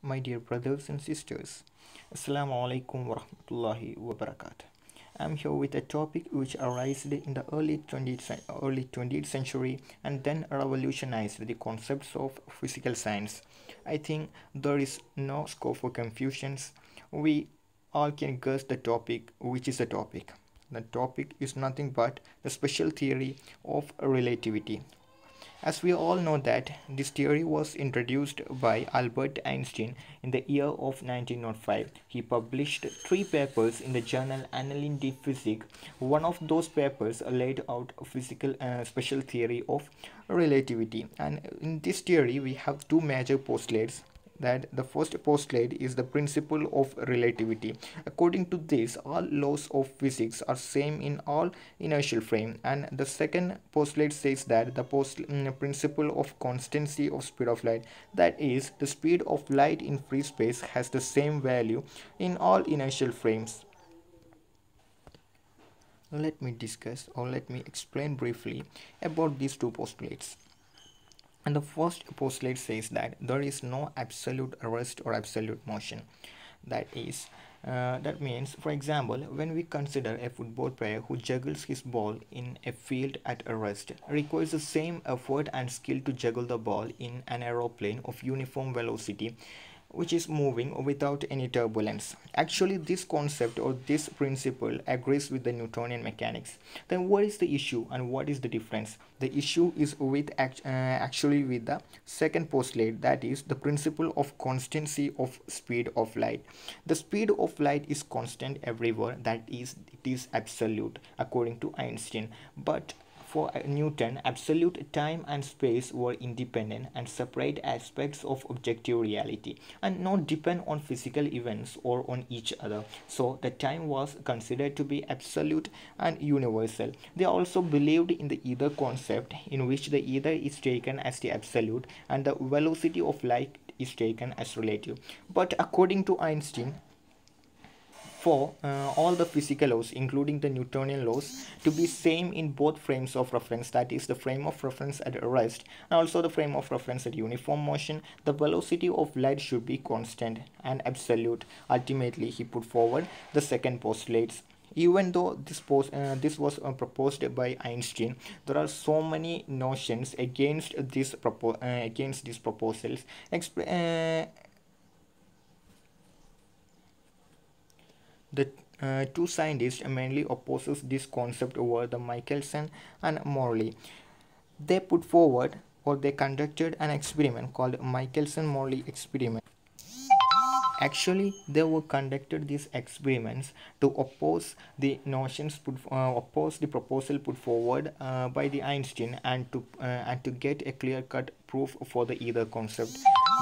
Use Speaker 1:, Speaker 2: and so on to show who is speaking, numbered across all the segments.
Speaker 1: My dear brothers and sisters, Assalamu alaikum wa rahmatullahi wa barakatuh. I'm here with a topic which arose in the early 20th century and then revolutionized the concepts of physical science. I think there is no scope for confusions. We all can guess the topic, which is the topic. The topic is nothing but the special theory of relativity. As we all know that this theory was introduced by Albert Einstein in the year of 1905. He published 3 papers in the journal Annalen der Physik. One of those papers laid out a physical special theory of relativity. And in this theory we have 2 major postulates. That the first postulate is the principle of relativity. According to this, all laws of physics are same in all inertial frame, and the second postulate says that the principle of constancy of speed of light, that is, the speed of light in free space has the same value in all inertial frames. Let me discuss, or let me explain briefly about these 2 postulates. And the first postulate says that there is no absolute rest or absolute motion. That means, for example, when we consider a football player who juggles his ball in a field at a rest, requires the same effort and skill to juggle the ball in an aeroplane of uniform velocity, which is moving without any turbulence. Actually, this concept or this principle agrees with the Newtonian mechanics. Then what is the issue and what is the difference? The issue is with actually with the second postulate, that is the principle of constancy of speed of light. The speed of light is constant everywhere, that is, it is absolute according to Einstein. But for Newton, absolute time and space were independent and separate aspects of objective reality and not depend on physical events or on each other. So the time was considered to be absolute and universal. They also believed in the ether concept, in which the ether is taken as the absolute and the velocity of light is taken as relative. But according to Einstein, for all the physical laws, including the Newtonian laws, to be same in both frames of reference, that is the frame of reference at rest and also the frame of reference at uniform motion, the velocity of light should be constant and absolute. Ultimately, he put forward the second postulates. Even though this was proposed by Einstein, there are so many notions against these proposals. The 2 scientists mainly opposes this concept over the Michelson and Morley. They put forward, or they conducted an experiment called Michelson-Morley experiment. Actually, they were conducted these experiments to oppose the oppose the proposal put forward by the Einstein and to get a clear-cut proof for the ether concept.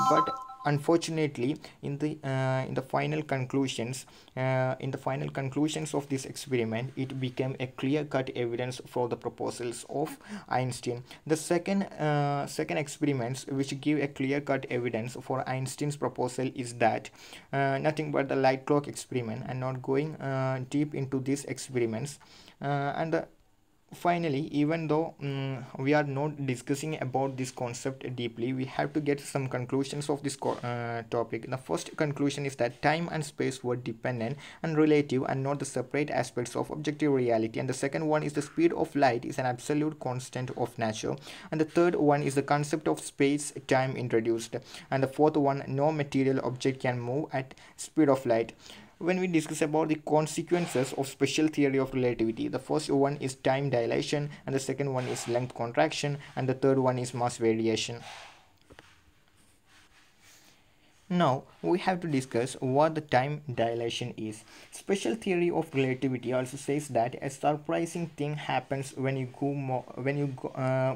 Speaker 1: But unfortunately, in the final conclusions of this experiment, it became a clear-cut evidence for the proposals of Einstein. The second experiments which give a clear-cut evidence for Einstein's proposal is that nothing but the light clock experiment. I'm not going deep into these experiments. Finally, even though we are not discussing about this concept deeply, we have to get some conclusions of this topic. The first conclusion is that time and space were dependent and relative and not the separate aspects of objective reality. And the second one is the speed of light is an absolute constant of nature. And the third one is the concept of space-time introduced. And the fourth one, no material object can move at speed of light. When we discuss about the consequences of special theory of relativity, the first one is time dilation, and the second one is length contraction, and the third one is mass variation. Now we have to discuss what the time dilation is. Special theory of relativity also says that a surprising thing happens when you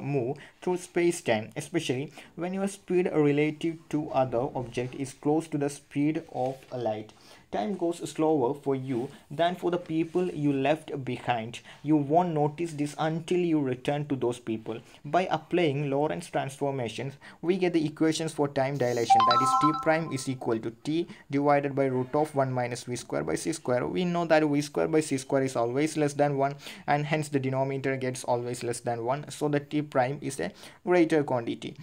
Speaker 1: move through space-time, especially when your speed relative to other object is close to the speed of light. Time goes slower for you than for the people you left behind. You won't notice this until you return to those people. By applying Lorentz transformations, we get the equations for time dilation, that is t prime is equal to t divided by root of 1 minus v square by c square. We know that v square by c square is always less than 1, and hence the denominator gets always less than 1, so the t prime is a greater quantity.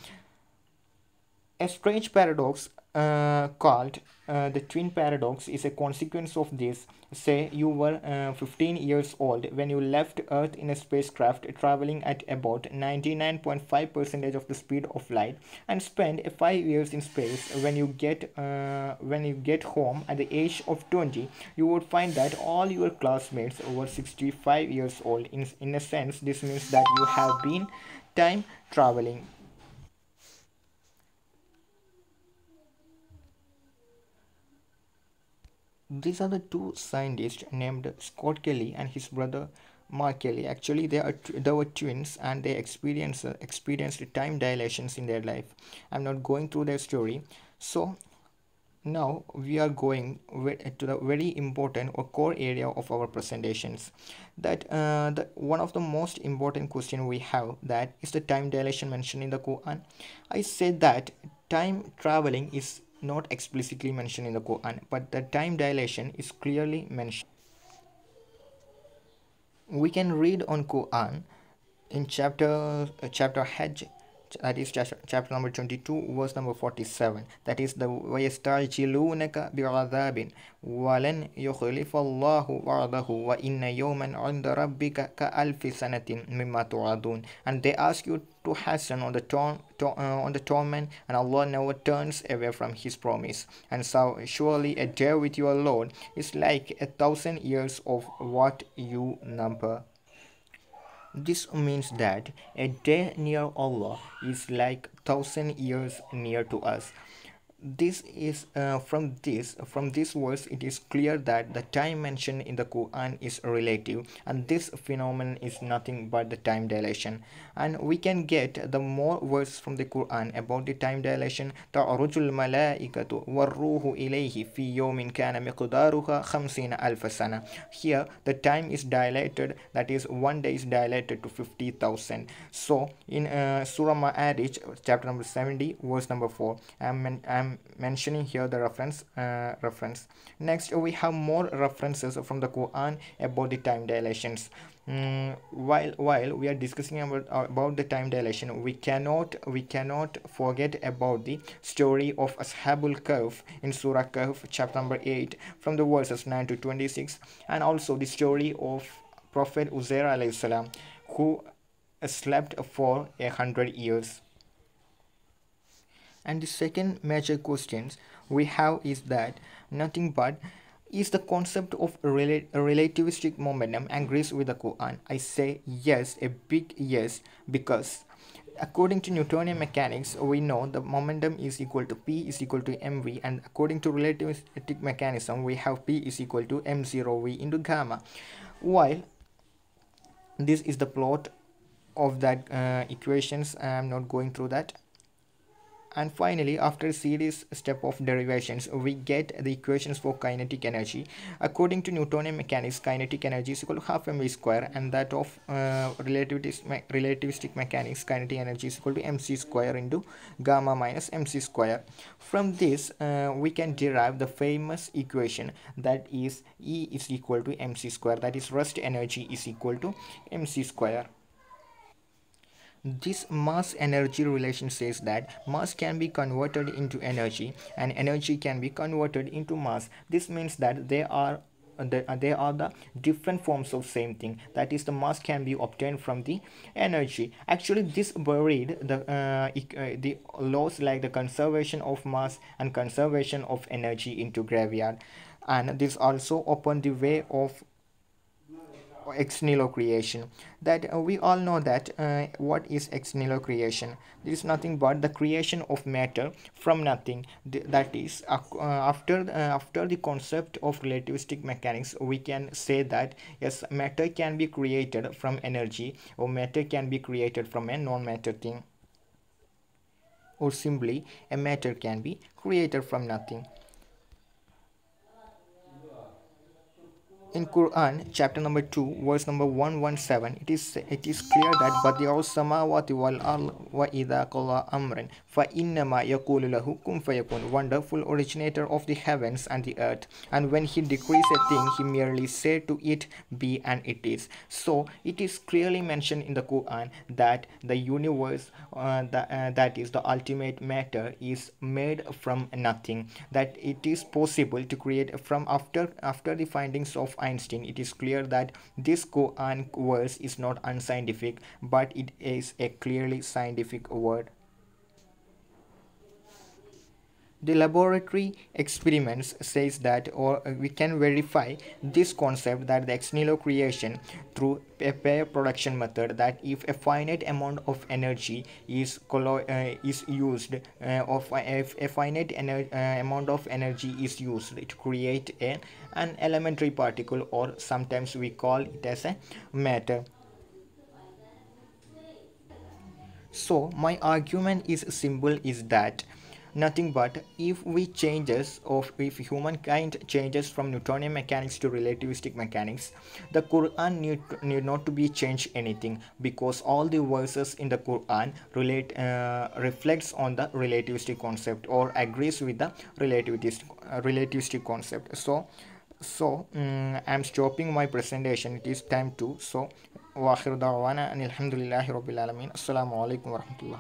Speaker 1: A strange paradox called the twin paradox is a consequence of this. Say you were 15 years old when you left Earth in a spacecraft traveling at about 99.5% of the speed of light, and spend 5 years in space. When you get home at the age of 20, you would find that all your classmates were 65 years old. In a sense, this means that you have been time traveling. These are the two scientists named Scott Kelly and his brother Mark Kelly. Actually, they were twins and they experienced time dilations in their life. I'm not going through their story. So now we are going to the very important or core area of our presentations. That one of the most important question we have, that is the time dilation mentioned in the Quran. I said that time traveling is not explicitly mentioned in the Quran, but the time dilation is clearly mentioned. We can read on Quran in chapter Hajj, that is chapter number 22 verse number 47, that is the وَيَسْتَعْجِلُونَكَ بِعَذَابٍ وَلَنْ يُخْلِفَ اللَّهُ وَعْدَهُ وَإِنَّ يَوْمًا عِنْدَ رَبِّكَ كَأَلْفِ سَنَةٍ مِمَّا تُعَدُونَ, and they ask you to hasten on the on the torment, and Allah never turns away from his promise. And so surely a day with your Lord is like 1,000 years of what you number. This means that a day near Allah is like 1,000 years near to us. This is from this verse it is clear that the time mentioned in the Quran is relative, and this phenomenon is nothing but the time dilation. And we can get the more verse from the Quran about the time dilation. تعرج الملائكة والروح إليه في يوم كان مقدارها 50,000 سنة. Here the time is dilated, that is one day is dilated to 50,000. So in Surah Ma'arij chapter number 70 verse number 4, I'm mentioning here the reference. Next we have more references from the Quran about the time dilations. While we are discussing about the time dilation, we cannot forget about the story of Ashabul Kahf in Surah Kahf chapter number 8 from the verses 9 to 26, and also the story of Prophet Uzair alayhi salam, who slept for 100 years. And the second major questions we have is that nothing but, is the concept of relativistic momentum agrees with the Quran? I say yes, a big yes, because according to Newtonian mechanics, we know the momentum is equal to P is equal to mv, and according to relativistic mechanism, we have P is equal to m0v into gamma. While this is the plot of that equations, I am not going through that. And finally, after a series step of derivations, we get the equations for kinetic energy. According to Newtonian mechanics, kinetic energy is equal to half mv square, and that of relativistic mechanics, kinetic energy is equal to mc square into gamma minus mc square. From this, we can derive the famous equation, that is E is equal to mc square, that is rest energy is equal to mc square. This mass energy relation says that mass can be converted into energy and energy can be converted into mass. This means that they are the different forms of same thing, that is the mass can be obtained from the energy. Actually this buried the laws like the conservation of mass and conservation of energy into graveyard, and this also opened the way of ex nihilo creation. That we all know that what is ex nihilo creation. This is nothing but the creation of matter from nothing. That is after the concept of relativistic mechanics, we can say that yes, matter can be created from energy, or matter can be created from a non-matter thing, or simply a matter can be created from nothing. In Quran chapter number 2 verse number 117, it is clear that badi'us samawati wal ard wa idha qala amran fa innama yaqulu lahu kun fayakun, wonderful originator of the heavens and the earth, and when he decrees a thing he merely said to it be, and it is. So it is clearly mentioned in the Quran that the universe, that is the ultimate matter, is made from nothing, that it is possible to create from after the findings of Einstein. It is clear that this Quran verse is not unscientific, but it is a clearly scientific word. The laboratory experiments says that, or we can verify this concept, that the ex nihilo creation through a pair production method, that if a finite amount of energy is used, if a finite amount of energy is used to create an elementary particle, or sometimes we call it as a matter. So my argument is simple, is that nothing but if we changes, or if humankind changes from Newtonian mechanics to relativistic mechanics, the Quran need not to be changed anything, because all the verses in the Quran reflects on the relativistic concept, or agrees with the relativistic concept. I'm stopping my presentation. It is time to. So, wa akhiru da'wana anil hamdulillahi rabbil alamin. Assalamu alaikum warahmatullah.